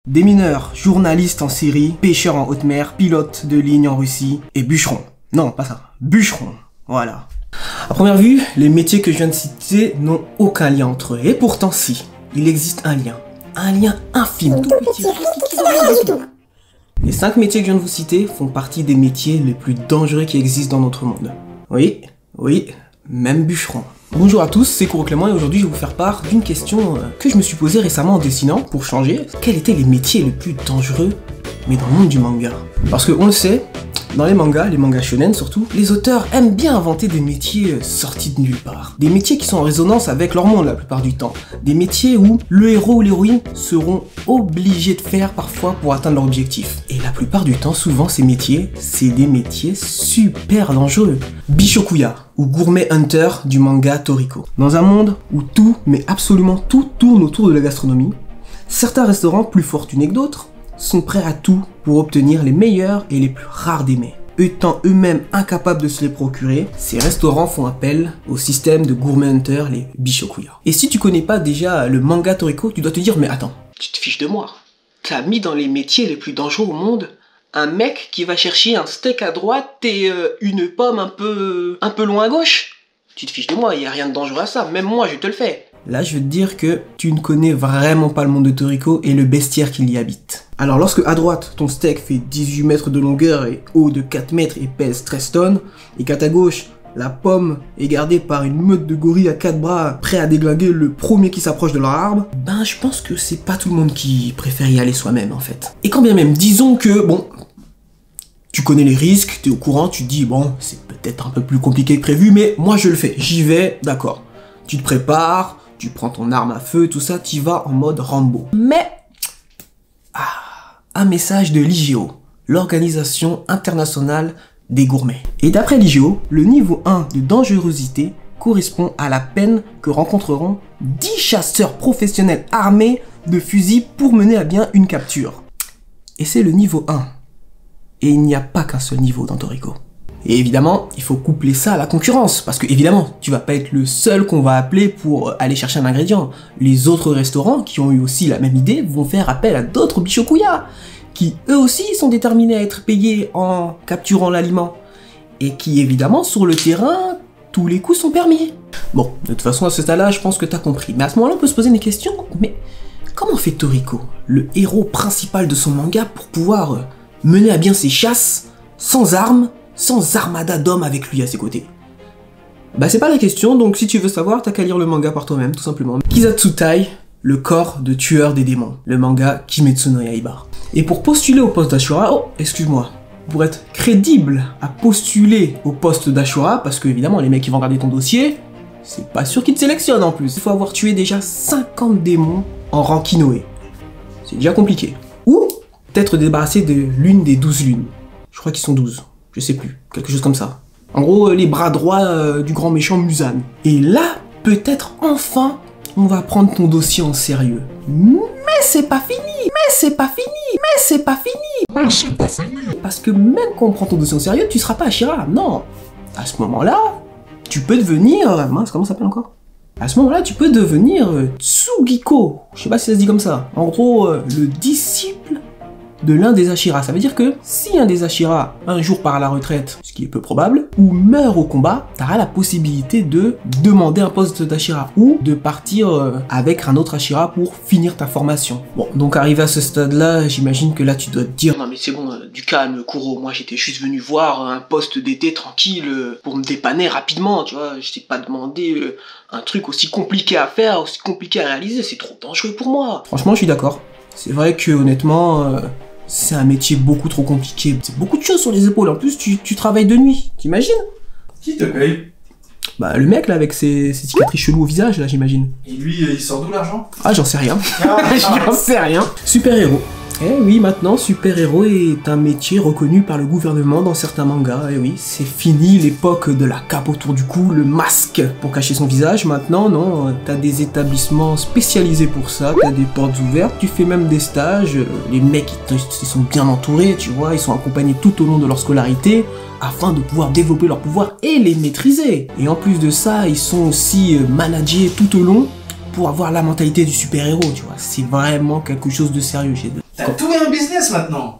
Démineur, journaliste en Syrie, pêcheur en haute mer, pilote de ligne en Russie et bûcheron. Non, pas ça, bûcheron, voilà. À première vue, les métiers que je viens de citer n'ont aucun lien entre eux. Et pourtant si, il existe un lien infime, tout petit. Les 5 métiers que je viens de vous citer font partie des métiers les plus dangereux qui existent dans notre monde. Oui, même bûcheron. Bonjour à tous, c'est Kuro Clément et aujourd'hui je vais vous faire part d'une question que je me suis posée récemment en dessinant pour changer. Quels étaient les métiers les plus dangereux, mais dans le monde du manga? Parce que on le sait, dans les mangas shonen surtout, les auteurs aiment bien inventer des métiers sortis de nulle part. Des métiers qui sont en résonance avec leur monde la plupart du temps. Des métiers où le héros ou l'héroïne seront obligés de faire parfois pour atteindre leur objectif. Et la plupart du temps, souvent ces métiers, c'est des métiers super dangereux. Bishokuya, ou gourmet hunter du manga Toriko. Dans un monde où tout, mais absolument tout tourne autour de la gastronomie, certains restaurants plus fortunés que d'autres sont prêts à tout pour obtenir les meilleurs et les plus rares des mets. Étant eux-mêmes incapables de se les procurer, ces restaurants font appel au système de gourmet hunter, les Bishokuya. Et si tu connais pas déjà le manga Toriko, tu dois te dire mais attends, tu te fiches de moi. T'as mis dans les métiers les plus dangereux au monde un mec qui va chercher un steak à droite et une pomme un peu loin à gauche. Tu te fiches de moi, il y a rien de dangereux à ça, même moi je te le fais. Là, je veux te dire que tu ne connais vraiment pas le monde de Toriko et le bestiaire qu'il y habite. Alors, lorsque à droite, ton steak fait 18 mètres de longueur et haut de 4 mètres et pèse 13 tonnes, et qu'à ta gauche, la pomme est gardée par une meute de gorilles à 4 bras, prêts à déglinguer le premier qui s'approche de leur arbre, ben je pense que c'est pas tout le monde qui préfère y aller soi-même en fait. Et quand bien même, disons que, bon, tu connais les risques, t'es au courant, tu te dis, bon, c'est peut-être un peu plus compliqué que prévu, mais moi je le fais, j'y vais, d'accord. Tu te prépares, tu prends ton arme à feu, tout ça, tu vas en mode Rambo. Mais, un message de l'IGO, l'Organisation Internationale des Gourmets. Et d'après l'IGO, le niveau 1 de dangerosité correspond à la peine que rencontreront 10 chasseurs professionnels armés de fusils pour mener à bien une capture. Et c'est le niveau 1. Et il n'y a pas qu'un seul niveau dans Toriko. Et évidemment, il faut coupler ça à la concurrence, parce que évidemment, tu vas pas être le seul qu'on va appeler pour aller chercher un ingrédient. Les autres restaurants, qui ont eu aussi la même idée, vont faire appel à d'autres Bishokuya, qui eux aussi sont déterminés à être payés en capturant l'aliment. Et qui évidemment, sur le terrain, tous les coups sont permis. Bon, de toute façon, à ce stade-là, je pense que t'as compris. Mais à ce moment-là, on peut se poser une question, mais comment fait Toriko, le héros principal de son manga, pour pouvoir mener à bien ses chasses, sans armes, sans armada d'hommes avec lui à ses côtés? Bah c'est pas la question, donc si tu veux savoir, t'as qu'à lire le manga par toi-même, tout simplement. Kizatsutai, le corps de tueur des démons, le manga Kimetsu no Yaiba. Et pour postuler au poste d'Ashura, oh, excuse-moi, pour être crédible à postuler au poste d'Ashura, parce que évidemment les mecs qui vont regarder ton dossier, c'est pas sûr qu'ils te sélectionnent en plus. Il faut avoir tué déjà 50 démons en rang Kinoé. C'est déjà compliqué. Ou peut-être débarrassé de l'une des 12 lunes. Je crois qu'ils sont 12. Je sais plus, quelque chose comme ça. En gros, les bras droits du grand méchant Musan. Et là, peut-être enfin, on va prendre ton dossier en sérieux. Mais c'est pas fini. Parce que même quand on prend ton dossier en sérieux, tu seras pas Ashira. Non. À ce moment-là, tu peux devenir... mince, comment ça s'appelle encore? À ce moment-là, tu peux devenir Tsugiko. Je sais pas si ça se dit comme ça. En gros, le disciple de l'un des Ashira. Ça veut dire que si un des Ashira un jour part à la retraite, ce qui est peu probable, ou meurt au combat, tu auras la possibilité de demander un poste d'Ashira ou de partir avec un autre Ashira pour finir ta formation. Bon, donc arrivé à ce stade-là, j'imagine que là tu dois te dire non mais c'est bon, du calme Kuro, moi j'étais juste venu voir un poste d'été tranquille pour me dépanner rapidement, tu vois, je t'ai pas demandé un truc aussi compliqué à faire, aussi compliqué à réaliser, c'est trop dangereux pour moi. Franchement, je suis d'accord. C'est vrai que honnêtement, c'est un métier beaucoup trop compliqué. C'est beaucoup de choses sur les épaules. En plus, tu travailles de nuit. T'imagines? Qui te paye? Bah, le mec, là, avec ses cicatrices cheloues au visage, là, j'imagine. Et lui, il sort d'où l'argent? Ah, j'en sais rien. J'en sais rien. Super-héros. Eh oui, maintenant, super-héros est un métier reconnu par le gouvernement dans certains mangas. Eh oui, c'est fini l'époque de la cape autour du cou, le masque pour cacher son visage. Maintenant, non, t'as des établissements spécialisés pour ça, t'as des portes ouvertes, tu fais même des stages. Les mecs, ils sont bien entourés, tu vois, ils sont accompagnés tout au long de leur scolarité afin de pouvoir développer leur pouvoir et les maîtriser. Et en plus de ça, ils sont aussi managés tout au long pour avoir la mentalité du super-héros, tu vois. C'est vraiment quelque chose de sérieux chez eux. T'as tout un business maintenant.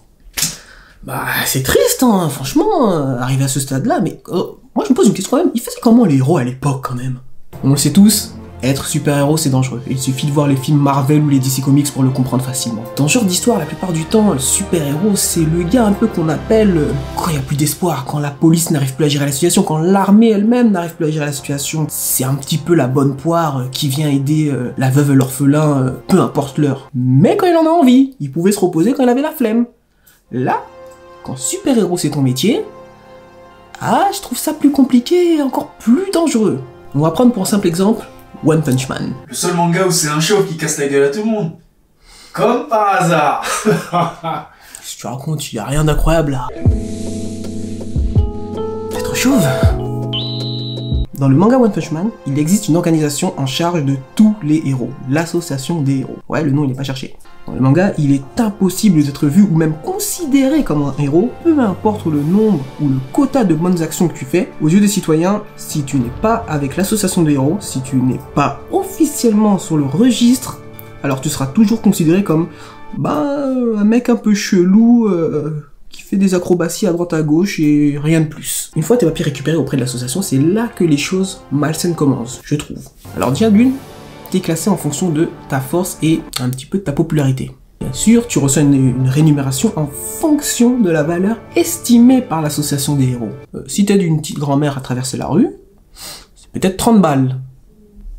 Bah, c'est triste, hein, franchement, arriver à ce stade-là, mais moi je me pose une question quand même, ils faisaient comment les héros à l'époque quand même? On le sait tous, être super-héros c'est dangereux. Il suffit de voir les films Marvel ou les DC Comics pour le comprendre facilement. Dans ce genre d'histoire, la plupart du temps, le super-héros c'est le gars un peu qu'on appelle quand il n'y a plus d'espoir, quand la police n'arrive plus à gérer la situation, quand l'armée elle-même n'arrive plus à gérer la situation. C'est un petit peu la bonne poire qui vient aider la veuve et l'orphelin, peu importe l'heure. Mais quand il en a envie, il pouvait se reposer quand il avait la flemme. Là, quand super-héros c'est ton métier, je trouve ça plus compliqué et encore plus dangereux. On va prendre pour un simple exemple, One Punch Man. Le seul manga où c'est un chauve qui casse la gueule à tout le monde. Comme par hasard. Qu'est-ce que tu racontes? Il n'y a rien d'incroyable là. Être chauve. Dans le manga One Punch Man, il existe une organisation en charge de tous les héros, l'association des héros. Ouais, le nom il n'est pas cherché. Dans le manga, il est impossible d'être vu ou même considéré comme un héros, peu importe le nombre ou le quota de bonnes actions que tu fais. Aux yeux des citoyens, si tu n'es pas avec l'association des héros, si tu n'es pas officiellement sur le registre, alors tu seras toujours considéré comme un mec un peu chelou qui fait des acrobaties à droite à gauche et rien de plus. Une fois tes papiers récupérés auprès de l'association, c'est là que les choses malsaines commencent, je trouve. Alors déjà d'une, t'es classé en fonction de ta force et un petit peu de ta popularité. Bien sûr, tu reçois une rémunération en fonction de la valeur estimée par l'association des héros. Si t'aides une petite grand-mère à traverser la rue, c'est peut-être 30 balles.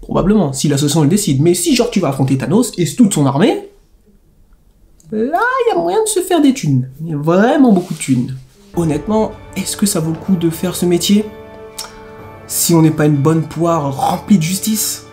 Probablement, si l'association le décide. Mais si genre tu vas affronter Thanos et toute son armée, là il y a moyen de se faire des thunes. Il y a vraiment beaucoup de thunes. Honnêtement, est-ce que ça vaut le coup de faire ce métier si on n'est pas une bonne poire remplie de justice?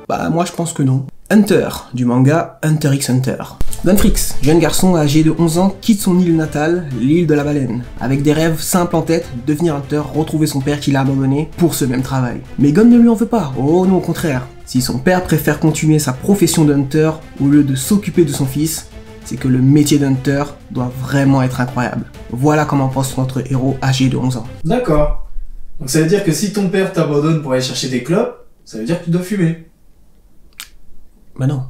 Bah moi je pense que non. Hunter, du manga Hunter x Hunter. Gunfrix, jeune garçon âgé de 11 ans, quitte son île natale, l'île de la baleine, avec des rêves simples en tête, devenir Hunter, retrouver son père qui l'a abandonné pour ce même travail. Mais Gun ne lui en veut pas, oh non au contraire. Si son père préfère continuer sa profession de Hunter au lieu de s'occuper de son fils, c'est que le métier d'Hunter doit vraiment être incroyable. Voilà comment pense notre héros âgé de 11 ans. D'accord. Donc ça veut dire que si ton père t'abandonne pour aller chercher des clopes, ça veut dire que tu dois fumer. Bah non,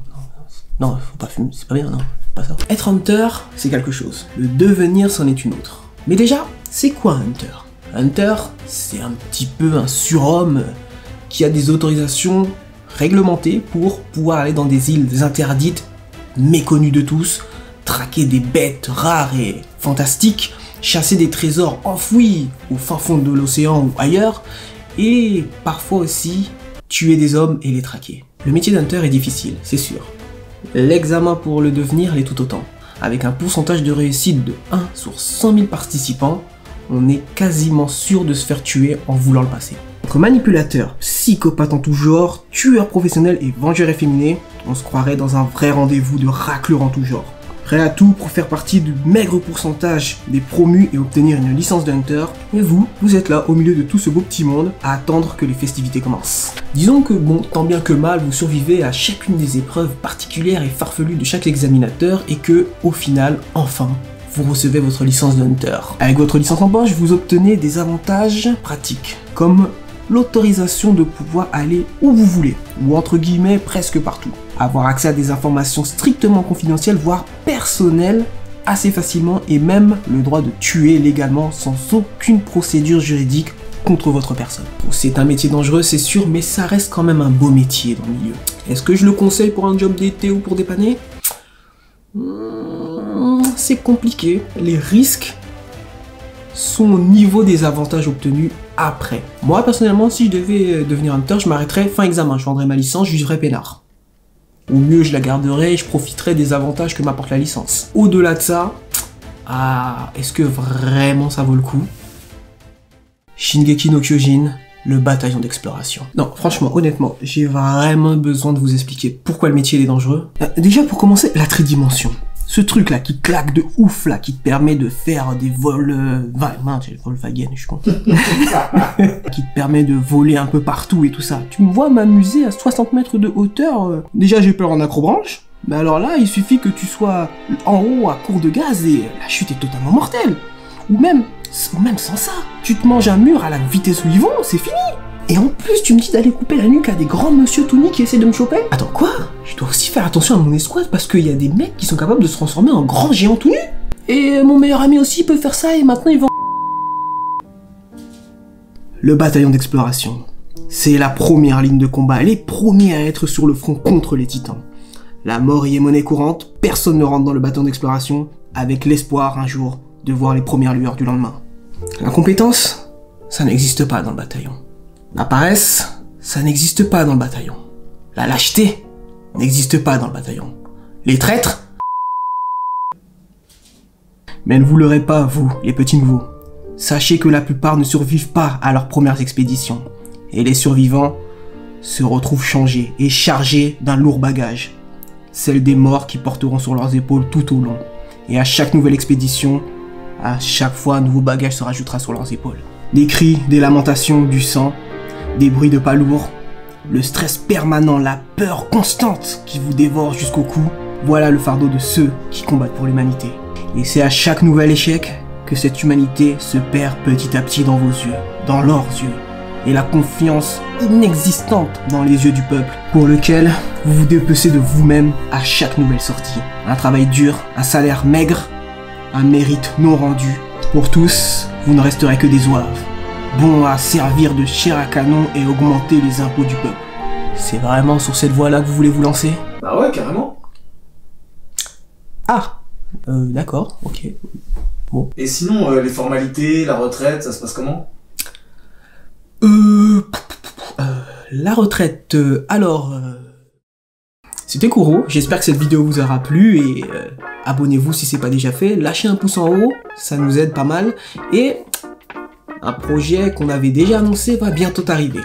faut pas fumer, c'est pas bien, non, c'est pas ça. Être Hunter, c'est quelque chose. Le devenir, c'en est une autre. Mais déjà, c'est quoi Hunter? Hunter, c'est un petit peu un surhomme qui a des autorisations réglementées pour pouvoir aller dans des îles interdites, méconnues de tous, traquer des bêtes rares et fantastiques, chasser des trésors enfouis au fin fond de l'océan ou ailleurs, et parfois aussi tuer des hommes et les traquer. Le métier d'Hunter est difficile, c'est sûr. L'examen pour le devenir l'est tout autant. Avec un pourcentage de réussite de 1 sur 100 000 participants, on est quasiment sûr de se faire tuer en voulant le passer. Entre manipulateurs, psychopathes en tout genre, tueurs professionnels et vengeurs efféminés, on se croirait dans un vrai rendez-vous de raclures en tout genre. Prêt à tout pour faire partie du maigre pourcentage des promus et obtenir une licence de Hunter, et vous êtes là au milieu de tout ce beau petit monde à attendre que les festivités commencent. Disons que bon, tant bien que mal, vous survivez à chacune des épreuves particulières et farfelues de chaque examinateur et que, au final, enfin, vous recevez votre licence de Hunter. Avec votre licence en poche, vous obtenez des avantages pratiques, comme l'autorisation de pouvoir aller où vous voulez, ou entre guillemets presque partout. Avoir accès à des informations strictement confidentielles, voire personnelles, assez facilement, et même le droit de tuer légalement sans aucune procédure juridique contre votre personne. C'est un métier dangereux, c'est sûr, mais ça reste quand même un beau métier dans le milieu. Est-ce que je le conseille pour un job d'été ou pour dépanner? C'est compliqué. Les risques sont au niveau des avantages obtenus après. Moi, personnellement, si je devais devenir Hunter, je m'arrêterais fin examen, je vendrais ma licence, je vivrais peinard. Ou mieux, je la garderais et je profiterais des avantages que m'apporte la licence. Au-delà de ça, est-ce que vraiment ça vaut le coup? Shingeki no Kyojin, le bataillon d'exploration. Non, franchement, honnêtement, j'ai vraiment besoin de vous expliquer pourquoi le métier est dangereux. Déjà, pour commencer, la tridimension. Ce truc là qui claque de ouf là, qui te permet de faire des vols... Volkswagen, je suis con. Qui te permet de voler un peu partout et tout ça. Tu me vois m'amuser à 60 mètres de hauteur. Déjà j'ai peur en acrobranche. Mais alors là, il suffit que tu sois en haut à court de gaz et la chute est totalement mortelle. Ou même sans ça. Tu te manges un mur à la vitesse où ils vont, c'est fini. Et en plus, tu me dis d'aller couper la nuque à des grands monsieur tout nus qui essaient de me choper? Attends, quoi? Je dois aussi faire attention à mon escouade parce qu'il y a des mecs qui sont capables de se transformer en grands géants tout nus. Et mon meilleur ami aussi peut faire ça et maintenant il va... Le bataillon d'exploration. C'est la première ligne de combat, les premiers à être sur le front contre les titans. La mort y est monnaie courante, personne ne rentre dans le bataillon d'exploration avec l'espoir un jour de voir les premières lueurs du lendemain. L'incompétence, ça n'existe pas dans le bataillon. La paresse, ça n'existe pas dans le bataillon. La lâcheté n'existe pas dans le bataillon. Les traîtres... Mais ne vous leurrez pas, vous, les petits nouveaux. Sachez que la plupart ne survivent pas à leurs premières expéditions. Et les survivants se retrouvent changés et chargés d'un lourd bagage. Celle des morts qui porteront sur leurs épaules tout au long. Et à chaque nouvelle expédition, à chaque fois un nouveau bagage se rajoutera sur leurs épaules. Des cris, des lamentations, du sang, des bruits de pas lourds, le stress permanent, la peur constante qui vous dévore jusqu'au cou. Voilà le fardeau de ceux qui combattent pour l'humanité. Et c'est à chaque nouvel échec que cette humanité se perd petit à petit dans vos yeux, dans leurs yeux. Et la confiance inexistante dans les yeux du peuple, pour lequel vous vous dépecez de vous-même à chaque nouvelle sortie. Un travail dur, un salaire maigre, un mérite non rendu. Pour tous, vous ne resterez que des zouaves, bons à servir de chair à canon et augmenter les impôts du peuple. C'est vraiment sur cette voie-là que vous voulez vous lancer? Bah ouais, carrément. Ah, d'accord, ok. Bon. Et sinon, les formalités, la retraite, ça se passe comment? La retraite, alors... C'était Kuro, j'espère que cette vidéo vous aura plu et abonnez-vous si c'est pas déjà fait, lâchez un pouce en haut, ça nous aide pas mal, et un projet qu'on avait déjà annoncé va bientôt arriver.